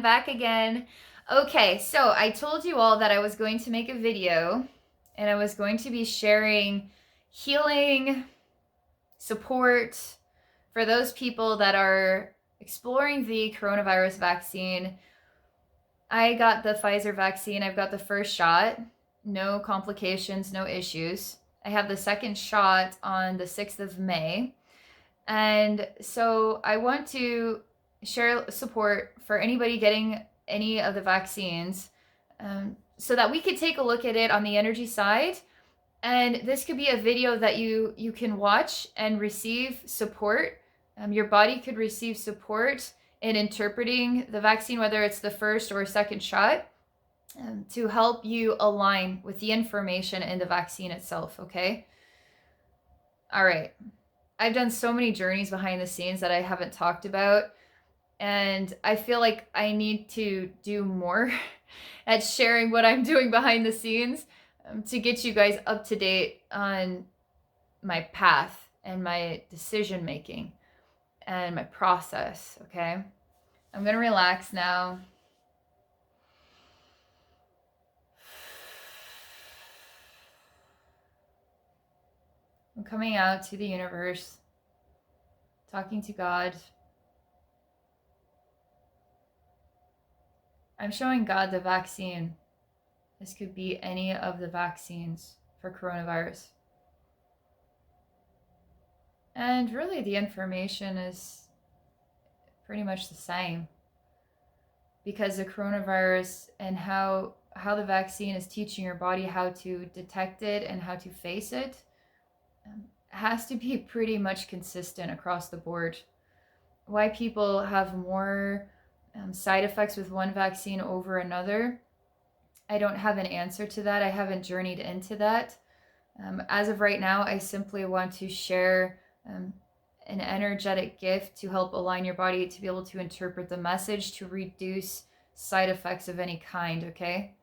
back again. Okay, so I told you all that I was going to make a video and I was going to be sharing healing support for those people that are exploring the coronavirus vaccine. I got the Pfizer vaccine. I've got the first shot. No complications, no issues. I have the second shot on the 6th of May. And so I want to share support for anybody getting any of the vaccines, so that we could take a look at it on the energy side. And this could be a video that you can watch and receive support. Your body could receive support in interpreting the vaccine, whether it's the first or second shot, to help you align with the information in the vaccine itself, okay? All right. I've done so many journeys behind the scenes that I haven't talked about, and I feel like I need to do more at sharing what I'm doing behind the scenes, to get you guys up to date on my path and my decision making and my process, okay? I'm going to relax now. I'm coming out to the universe, talking to God. I'm showing God the vaccine. This could be any of the vaccines for coronavirus. And really the information is pretty much the same, because the coronavirus and how the vaccine is teaching your body how to detect it and how to face it has to be pretty much consistent across the board. Why people have more side effects with one vaccine over another, I don't have an answer to that. I haven't journeyed into that. As of right now, I simply want to share an energetic gift to help align your body to be able to interpret the message, to reduce side effects of any kind, okay?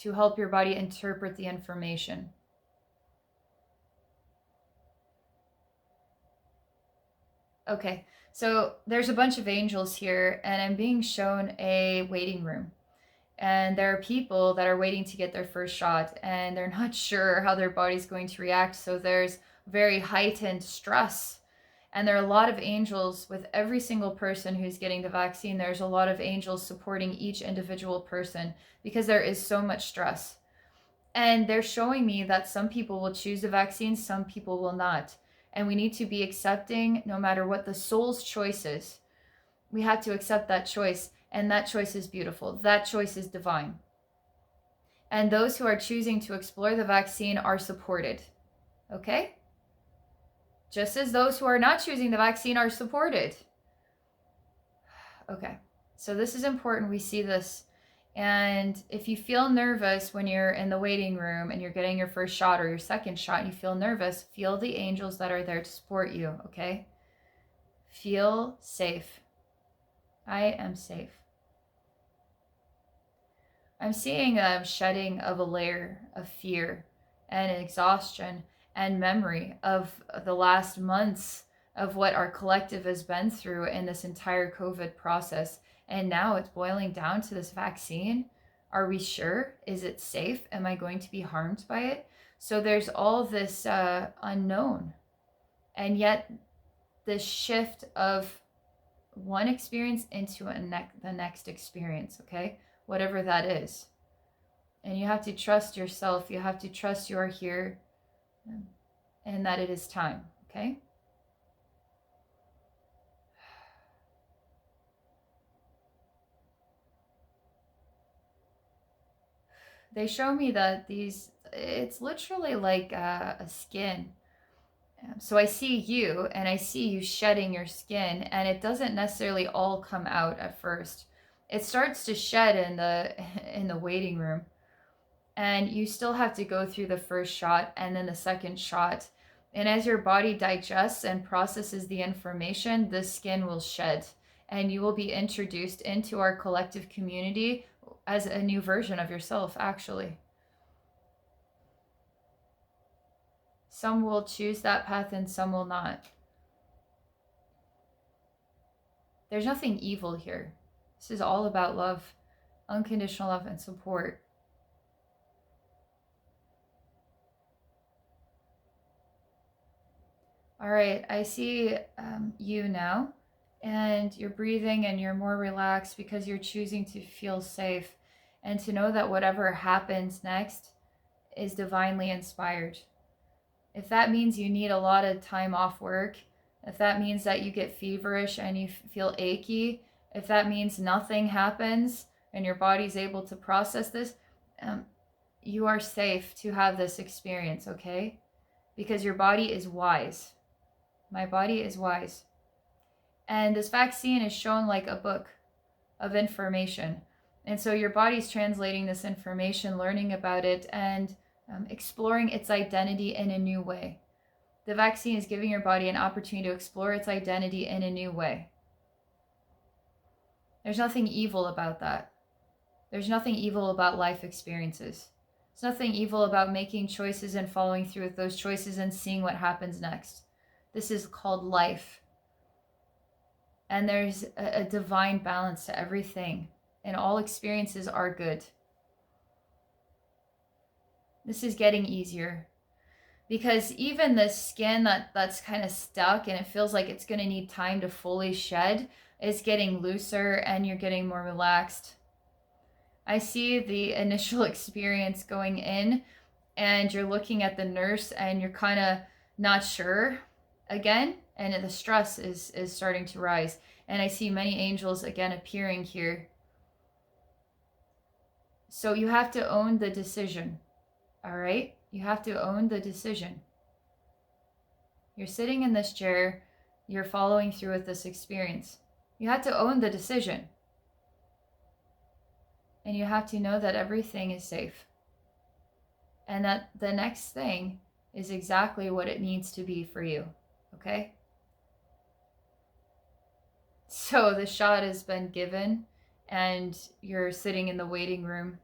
To help your body interpret the information. Okay, so there's a bunch of angels here, and I'm being shown a waiting room. And there are people that are waiting to get their first shot, and they're not sure how their body's going to react. So there's very heightened stress. And there are a lot of angels with every single person who's getting the vaccine. There's a lot of angels supporting each individual person because there is so much stress. And they're showing me that some people will choose the vaccine, some people will not. And we need to be accepting, no matter what the soul's choice is. We have to accept that choice, and that choice is beautiful. That choice is divine. And those who are choosing to explore the vaccine are supported, okay? Just as those who are not choosing the vaccine are supported. Okay, so this is important. We see this. And if you feel nervous when you're in the waiting room and you're getting your first shot or your second shot and you feel nervous, feel the angels that are there to support you, okay? Feel safe. I am safe. I'm seeing a shedding of a layer of fear and exhaustion and memory of the last months of what our collective has been through in this entire COVID process. And now it's boiling down to this vaccine. Are we sure? Is it safe? Am I going to be harmed by it? So there's all this unknown. And yet this shift of one experience into the next experience, okay? Whatever that is. And you have to trust yourself. You have to trust you are here and that it is time, okay? They show me that it's literally like a skin. So I see you, and I see you shedding your skin, and it doesn't necessarily all come out at first. It starts to shed in the waiting room, and you still have to go through the first shot and then the second shot. And as your body digests and processes the information, the skin will shed, and you will be introduced into our collective community as a new version of yourself, actually. Some will choose that path and some will not. There's nothing evil here. This is all about love, unconditional love and support. All right, I see you now, and you're breathing and you're more relaxed because you're choosing to feel safe and to know that whatever happens next is divinely inspired. If that means you need a lot of time off work, if that means that you get feverish and you feel achy, if that means nothing happens and your body's able to process this, you are safe to have this experience, okay? Because your body is wise. My body is wise. And this vaccine is shown like a book of information. And so your body's translating this information, learning about it, and exploring its identity in a new way. The vaccine is giving your body an opportunity to explore its identity in a new way. There's nothing evil about that. There's nothing evil about life experiences. There's nothing evil about making choices and following through with those choices and seeing what happens next. This is called life. And there's a divine balance to everything. And all experiences are good. This is getting easier. Because even the skin that's kind of stuck and it feels like it's going to need time to fully shed is getting looser and you're getting more relaxed. I see the initial experience going in and you're looking at the nurse and you're kind of not sure again, and the stress is starting to rise. And I see many angels again appearing here. So you have to own the decision, all right? You have to own the decision. You're sitting in this chair, you're following through with this experience. You have to own the decision. And you have to know that everything is safe. And that the next thing is exactly what it needs to be for you. Okay? So the shot has been given and you're sitting in the waiting room.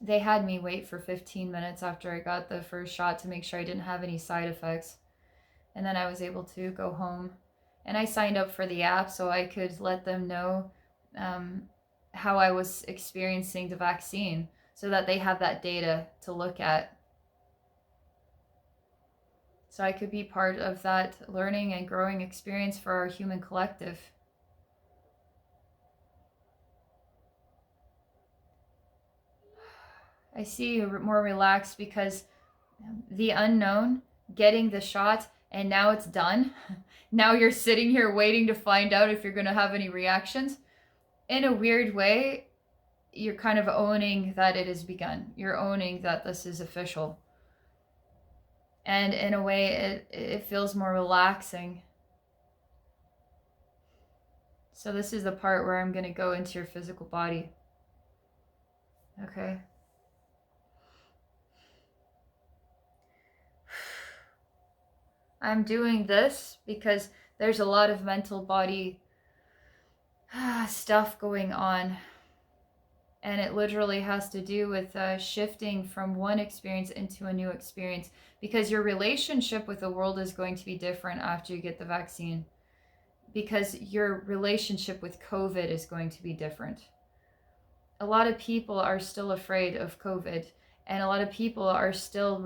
They had me wait for 15 minutes after I got the first shot to make sure I didn't have any side effects. And then I was able to go home. And I signed up for the app so I could let them know how I was experiencing the vaccine so that they have that data to look at. So I could be part of that learning and growing experience for our human collective. I see you more relaxed because the unknown, getting the shot, and now it's done. Now you're sitting here waiting to find out if you're going to have any reactions. In a weird way, you're kind of owning that it has begun. You're owning that this is official. And in a way, it feels more relaxing. So this is the part where I'm going to go into your physical body. Okay. I'm doing this because there's a lot of mental body stuff going on. And it literally has to do with shifting from one experience into a new experience, because your relationship with the world is going to be different after you get the vaccine, because your relationship with COVID is going to be different. A lot of people are still afraid of COVID, and a lot of people are still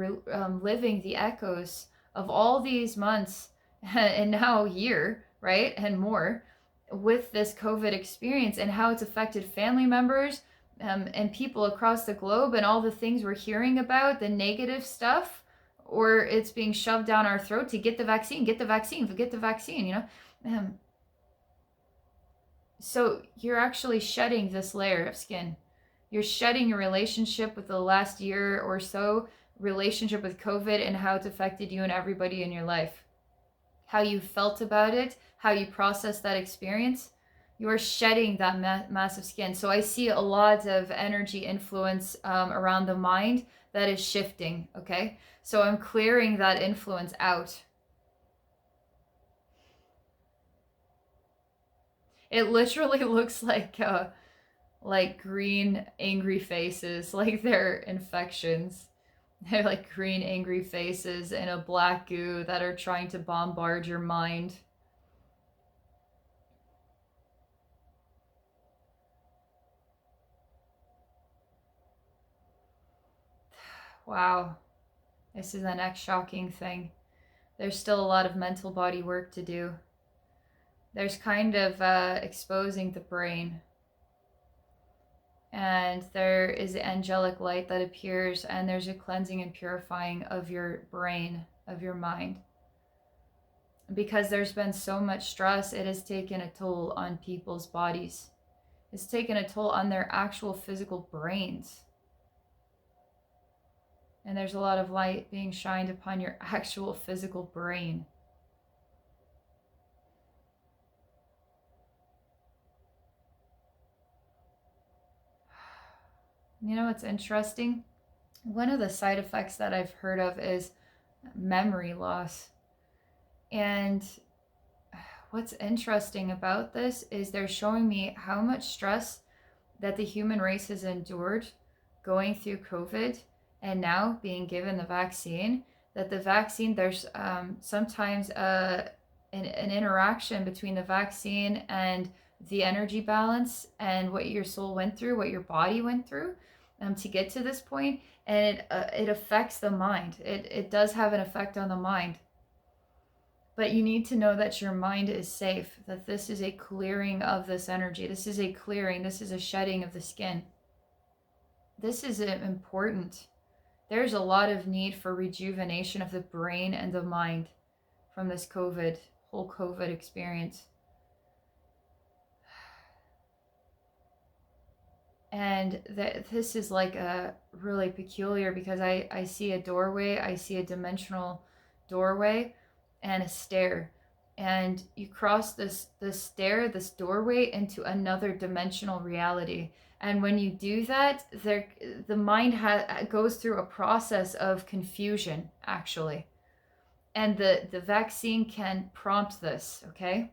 living the echoes of all these months and now a year, right, and more, with this COVID experience and how it's affected family members, and people across the globe, and all the things we're hearing about, the negative stuff, or it's being shoved down our throat to get the vaccine, get the vaccine, get the vaccine, you know. So you're actually shedding this layer of skin. You're shedding your relationship with the last year or so, relationship with COVID and how it's affected you and everybody in your life. How you felt about it, how you processed that experience. You are shedding that massive skin. So I see a lot of energy influence around the mind that is shifting, okay? So I'm clearing that influence out. It literally looks like green angry faces, like they're infections. They're like green angry faces in a black goo that are trying to bombard your mind. Wow. This is the next shocking thing. There's still a lot of mental body work to do. There's kind of exposing the brain. And there is angelic light that appears, and there's a cleansing and purifying of your brain, of your mind. Because there's been so much stress, it has taken a toll on people's bodies. It's taken a toll on their actual physical brains. And there's a lot of light being shined upon your actual physical brain. You know what's interesting? One of the side effects that I've heard of is memory loss. And what's interesting about this is they're showing me how much stress that the human race has endured going through COVID and now being given the vaccine, that the vaccine, there's sometimes an interaction between the vaccine and the energy balance and what your soul went through, what your body went through to get to this point, and it affects the mind. It does have an effect on the mind. But you need to know that your mind is safe, that this is a clearing of this energy. This is a clearing. This is a shedding of the skin. This is important. There's a lot of need for rejuvenation of the brain and the mind from this whole COVID experience. And this is like a really peculiar, because I see a doorway, I see a dimensional doorway and a stair, and you cross this stair, this doorway, into another dimensional reality. And when you do that, the mind goes through a process of confusion, actually, and the vaccine can prompt this. Okay,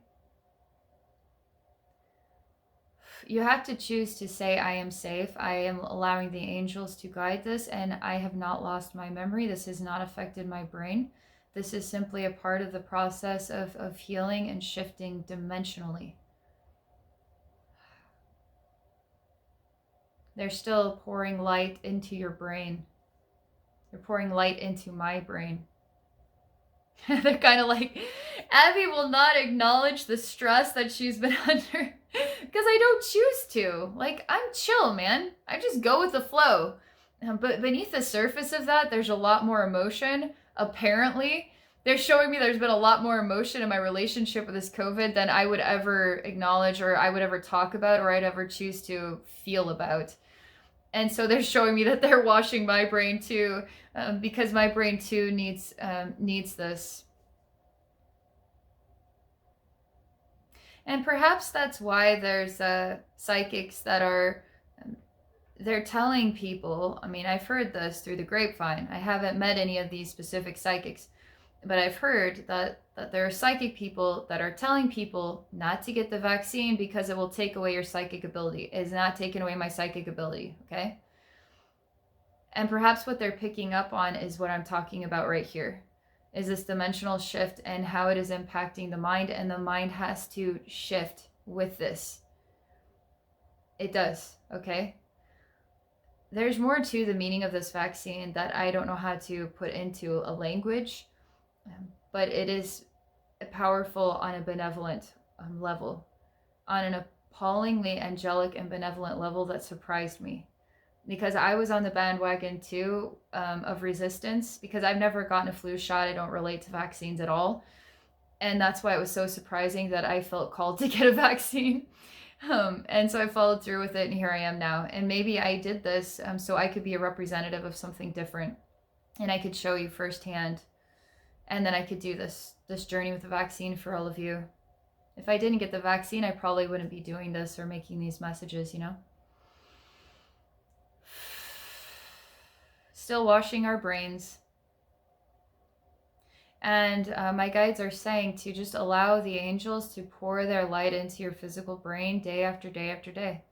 you have to choose to say, I am safe, I am allowing the angels to guide this, and I have not lost my memory. This has not affected my brain. This is simply a part of the process of healing and shifting dimensionally. They're still pouring light into your brain. They're pouring light into my brain. They're kind of like, Abbey will not acknowledge the stress that she's been under because I don't choose to. Like, I'm chill, man. I just go with the flow. But beneath the surface of that, there's a lot more emotion. Apparently, they're showing me there's been a lot more emotion in my relationship with this COVID than I would ever acknowledge, or I would ever talk about, or I'd ever choose to feel about. And so they're showing me that they're washing my brain too, because my brain too needs this. And perhaps that's why there's psychics that are, they're telling people, I mean, I've heard this through the grapevine. I haven't met any of these specific psychics, but I've heard that there are psychic people that are telling people not to get the vaccine because it will take away your psychic ability. It is not taking away my psychic ability, okay? And perhaps what they're picking up on is what I'm talking about right here, is this dimensional shift and how it is impacting the mind, and the mind has to shift with this. It does, okay? There's more to the meaning of this vaccine that I don't know how to put into a language, but it is powerful on a benevolent level, on an appallingly angelic and benevolent level that surprised me. Because I was on the bandwagon too of resistance, because I've never gotten a flu shot. I don't relate to vaccines at all. And that's why it was so surprising that I felt called to get a vaccine. And so I followed through with it, and here I am now. And maybe I did this so I could be a representative of something different, and I could show you firsthand. And then I could do this journey with the vaccine for all of you. If I didn't get the vaccine, I probably wouldn't be doing this or making these messages, you know? Still washing our brains. And my guides are saying to just allow the angels to pour their light into your physical brain day after day after day.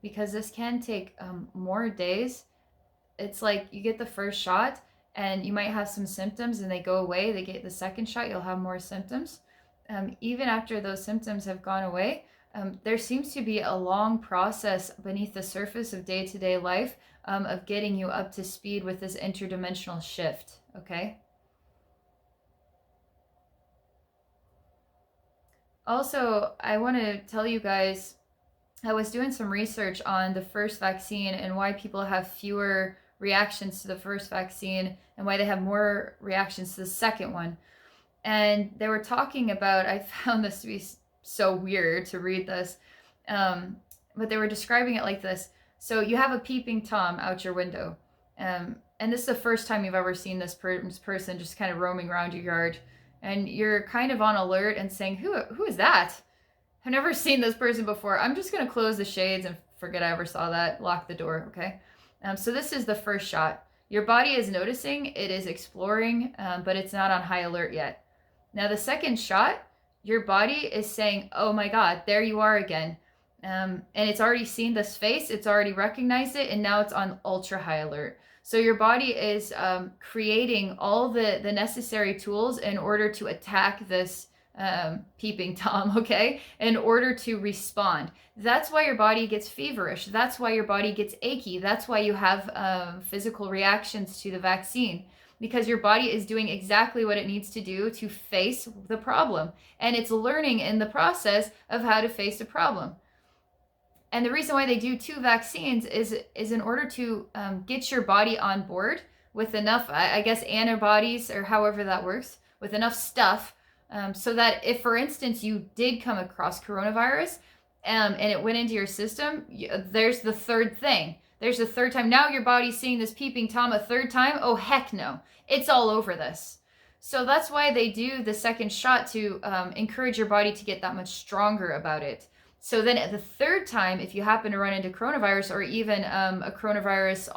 Because this can take more days. It's like you get the first shot and you might have some symptoms and they go away. They get the second shot, you'll have more symptoms. Even after those symptoms have gone away, there seems to be a long process beneath the surface of day-to-day life of getting you up to speed with this interdimensional shift, okay? Also, I want to tell you guys, I was doing some research on the first vaccine and why people have fewer reactions to the first vaccine and why they have more reactions to the second one. And they were talking about, I found this to be so weird to read this, but they were describing it like this. So you have a peeping Tom out your window. And this is the first time you've ever seen this person just kind of roaming around your yard. And you're kind of on alert and saying, who is that? I've never seen this person before. I'm just going to close the shades and forget I ever saw that. Lock the door, okay? So this is the first shot. Your body is noticing, it is exploring, but it's not on high alert yet. Now the second shot, your body is saying, oh my God, there you are again. And it's already seen this face, it's already recognized it, and now it's on ultra high alert. So your body is creating all the necessary tools in order to attack this peeping Tom, okay? In order to respond. That's why your body gets feverish. That's why your body gets achy. That's why you have physical reactions to the vaccine. Because your body is doing exactly what it needs to do to face the problem. And it's learning in the process of how to face the problem. And the reason why they do 2 vaccines is in order to get your body on board with enough, I guess, antibodies or however that works, with enough stuff, so that if, for instance, you did come across coronavirus and it went into your system, there's the third thing. There's the third time. Now your body's seeing this peeping Tom a third time. Oh, heck no. It's all over this. So that's why they do the second shot, to encourage your body to get that much stronger about it. So then at the third time, if you happen to run into coronavirus, or even a coronavirus,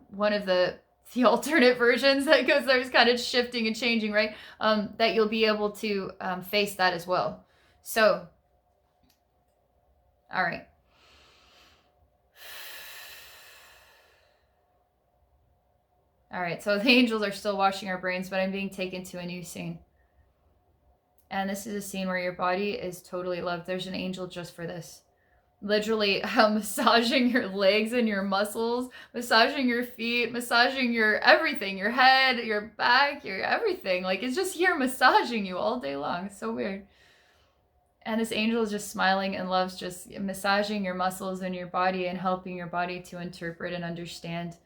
one of the alternate versions that goes, there's kind of shifting and changing, right? That you'll be able to face that as well. So, all right. All right, so the angels are still washing our brains, but I'm being taken to a new scene. And this is a scene where your body is totally loved. There's an angel just for this. Literally massaging your legs and your muscles, massaging your feet, massaging your everything, your head, your back, your everything. Like, it's just here massaging you all day long. It's so weird. And this angel is just smiling and loves just massaging your muscles and your body and helping your body to interpret and understand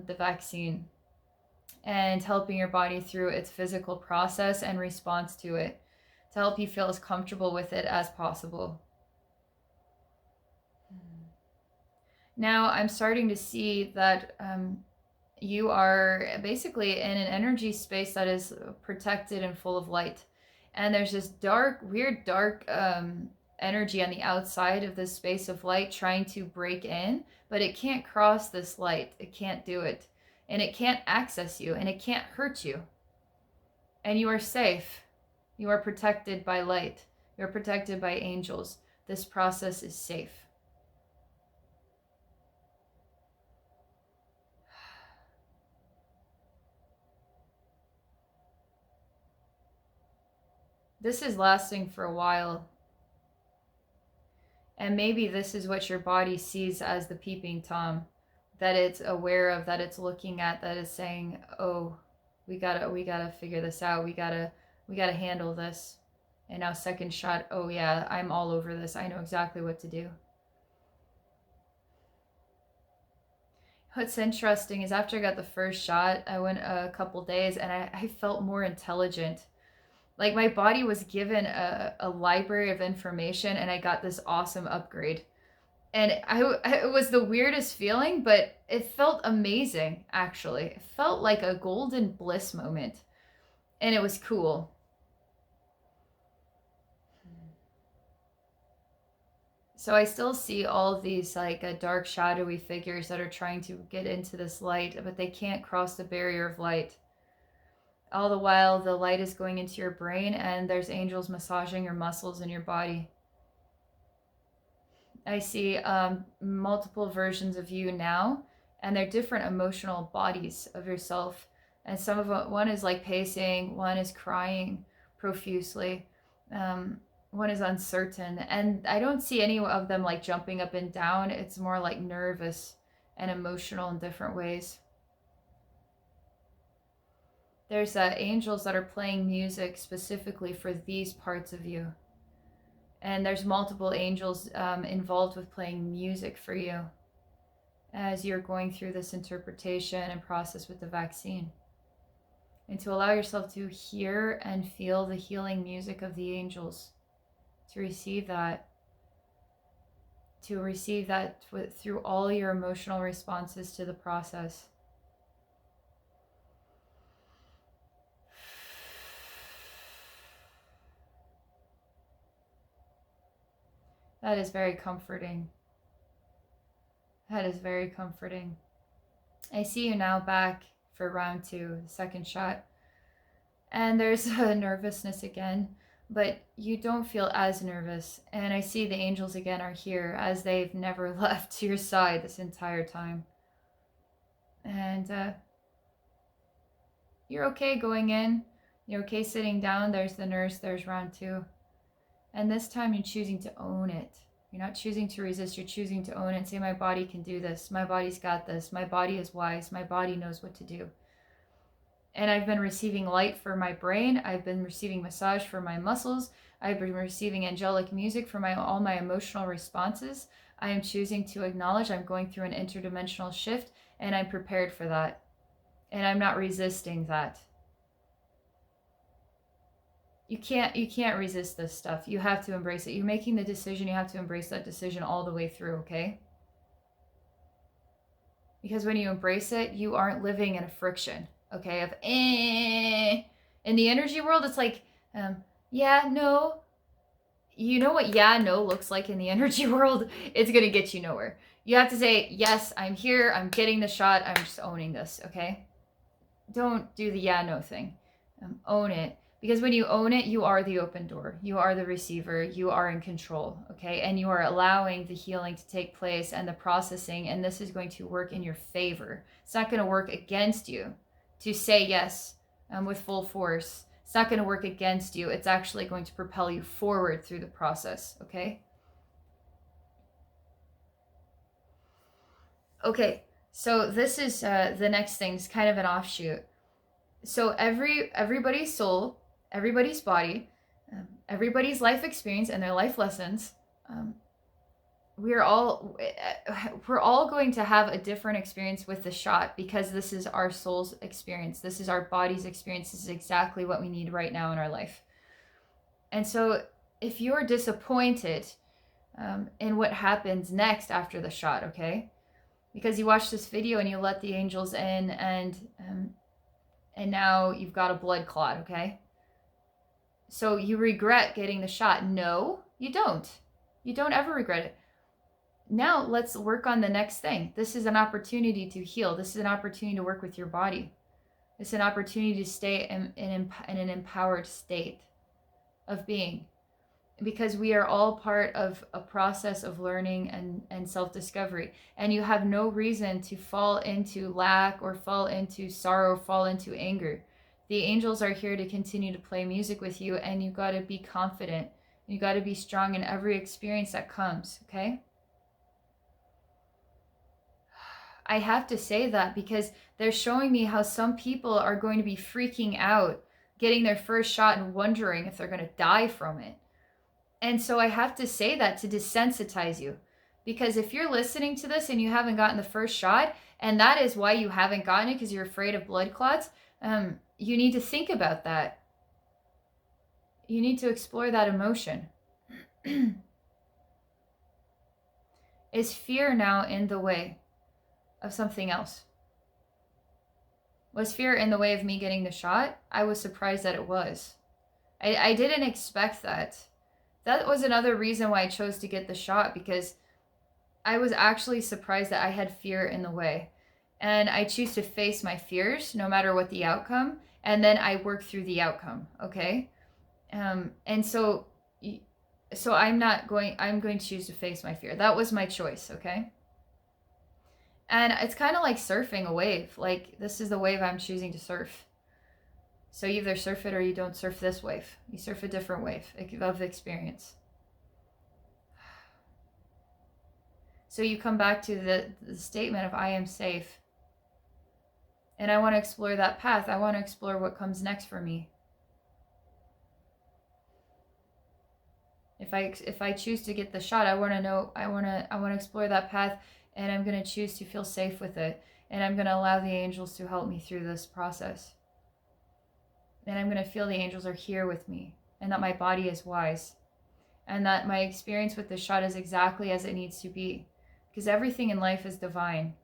the vaccine, and helping your body through its physical process and response to it, to help you feel as comfortable with it as possible. Now I'm starting to see that you are basically in an energy space that is protected and full of light. And there's this weird dark energy on the outside of this space of light trying to break in, but it can't cross this light. It can't do it. And it can't access you, and it can't hurt you. And you are safe. You are protected by light. You're protected by angels. This process is safe. This is lasting for a while. And maybe this is what your body sees as the peeping Tom, that it's aware of, that it's looking at, that is saying, oh, we gotta figure this out. We gotta handle this. And now second shot, oh yeah, I'm all over this. I know exactly what to do. What's interesting is after I got the first shot, I went a couple days and I felt more intelligent. Like, my body was given a library of information, and I got this awesome upgrade. And it was the weirdest feeling, but it felt amazing, actually. It felt like a golden bliss moment. And it was cool. So I still see all of these like dark, shadowy figures that are trying to get into this light, but they can't cross the barrier of light. All the while, the light is going into your brain, and there's angels massaging your muscles in your body. I see multiple versions of you now, and they're different emotional bodies of yourself. And some of them, one is like pacing, one is crying profusely. one is uncertain, and I don't see any of them like jumping up and down. It's more like nervous and emotional in different ways. There's angels that are playing music specifically for these parts of you. And there's multiple angels involved with playing music for you as you're going through this interpretation and process with the vaccine. And to allow yourself to hear and feel the healing music of the angels, to receive that through all your emotional responses to the process. That is very comforting. That is very comforting. I see you now back for round 2, the second shot. And there's a nervousness again, but you don't feel as nervous. And I see the angels again are here as they've never left your side this entire time. And you're okay going in. You're okay sitting down. There's the nurse. There's round 2. And this time you're choosing to own it. You're not choosing to resist. You're choosing to own it and say, my body can do this. My body's got this. My body is wise. My body knows what to do. And I've been receiving light for my brain. I've been receiving massage for my muscles. I've been receiving angelic music for all my emotional responses. I am choosing to acknowledge I'm going through an interdimensional shift, and I'm prepared for that. And I'm not resisting that. You can't resist this stuff. You have to embrace it. You're making the decision. You have to embrace that decision all the way through, okay? Because when you embrace it, you aren't living in a friction, okay? Of in the energy world, it's like, yeah, no. You know what yeah, no looks like in the energy world? It's going to get you nowhere. You have to say, yes, I'm here. I'm getting the shot. I'm just owning this, okay? Don't do the yeah, no thing. Own it. Because when you own it, you are the open door. You are the receiver. You are in control, okay? And you are allowing the healing to take place and the processing, and this is going to work in your favor. It's not going to work against you to say yes with full force. It's not going to work against you. It's actually going to propel you forward through the process, okay? Okay, so this is the next thing. It's kind of an offshoot. So everybody's soul, everybody's body, everybody's life experience and their life lessons, we're all going to have a different experience with the shot, because this is our soul's experience. This is our body's experience. This is exactly what we need right now in our life. And so if you're disappointed in what happens next after the shot, okay, because you watched this video and you let the angels in, and now you've got a blood clot, okay? So you regret getting the shot. No, you don't. You don't ever regret it. Now let's work on the next thing. This is an opportunity to heal. This is an opportunity to work with your body. It's an opportunity to stay in an empowered state of being. Because we are all part of a process of learning and self-discovery. And you have no reason to fall into lack or fall into sorrow, fall into anger. The angels are here to continue to play music with you, and you got to be confident. You got to be strong in every experience that comes, okay? I have to say that because they're showing me how some people are going to be freaking out, getting their first shot and wondering if they're going to die from it. And so I have to say that to desensitize you. Because if you're listening to this and you haven't gotten the first shot, and that is why you haven't gotten it because you're afraid of blood clots, you need to think about that. You need to explore that emotion. Is fear now in the way of something else? Was fear in the way of me getting the shot? I was surprised that it was. I didn't expect that. That was another reason why I chose to get the shot, because I was actually surprised that I had fear in the way. And I choose to face my fears no matter what the outcome, and then I work through the outcome, okay? And so I'm going to choose to face my fear. That was my choice, okay? And it's kind of like surfing a wave. Like, this is the wave I'm choosing to surf. So you either surf it or you don't surf this wave. You surf a different wave of experience. So you come back to the statement of I am safe. And I want to explore that path. I want to explore what comes next for me. If I choose to get the shot, I want to know, I want to explore that path, and I'm going to choose to feel safe with it. And I'm going to allow the angels to help me through this process. And I'm going to feel the angels are here with me, and that my body is wise, and that my experience with the shot is exactly as it needs to be, because everything in life is divine.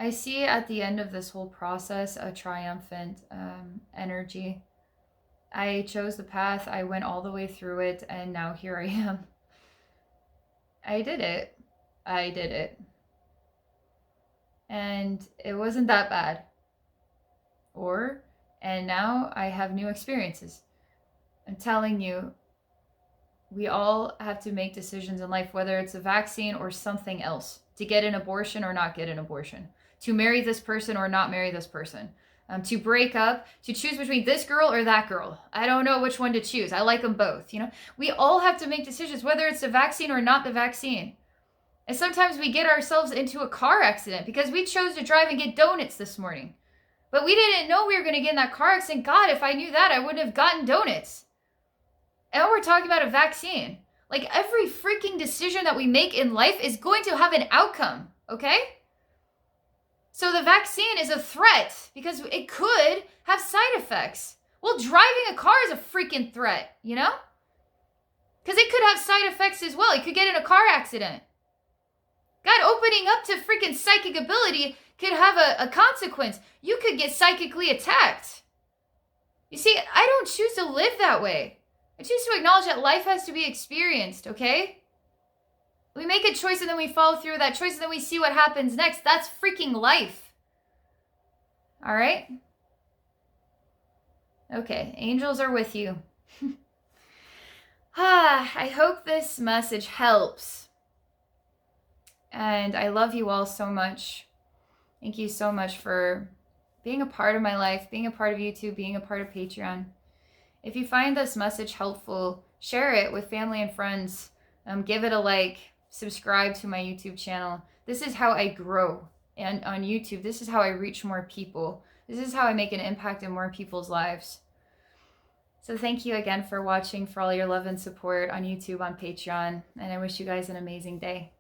I see at the end of this whole process a triumphant energy. I chose the path, I went all the way through it, and now here I am. I did it. I did it. And it wasn't that bad. And now I have new experiences. I'm telling you, we all have to make decisions in life, whether it's a vaccine or something else, to get an abortion or not get an abortion, to marry this person or not marry this person, to break up, to choose between this girl or that girl. I don't know which one to choose. I like them both. You know, we all have to make decisions, whether it's the vaccine or not the vaccine. And sometimes we get ourselves into a car accident because we chose to drive and get donuts this morning. But we didn't know we were going to get in that car accident. God, if I knew that, I wouldn't have gotten donuts. And we're talking about a vaccine. Like, every freaking decision that we make in life is going to have an outcome, okay? So the vaccine is a threat because it could have side effects. Well, driving a car is a freaking threat, you know? Because it could have side effects as well. You could get in a car accident. God, opening up to freaking psychic ability could have a consequence. You could get psychically attacked. You see, I don't choose to live that way. I choose to acknowledge that life has to be experienced, okay? We make a choice and then we follow through with that choice and then we see what happens next. That's freaking life. All right? Okay, angels are with you. I hope this message helps. And I love you all so much. Thank you so much for being a part of my life, being a part of YouTube, being a part of Patreon. If you find this message helpful, share it with family and friends. Give it a like. Subscribe to my YouTube channel. This is how I grow. And on YouTube, this is how I reach more people. This is how I make an impact in more people's lives. So thank you again for watching, for all your love and support on YouTube, on Patreon. And I wish you guys an amazing day.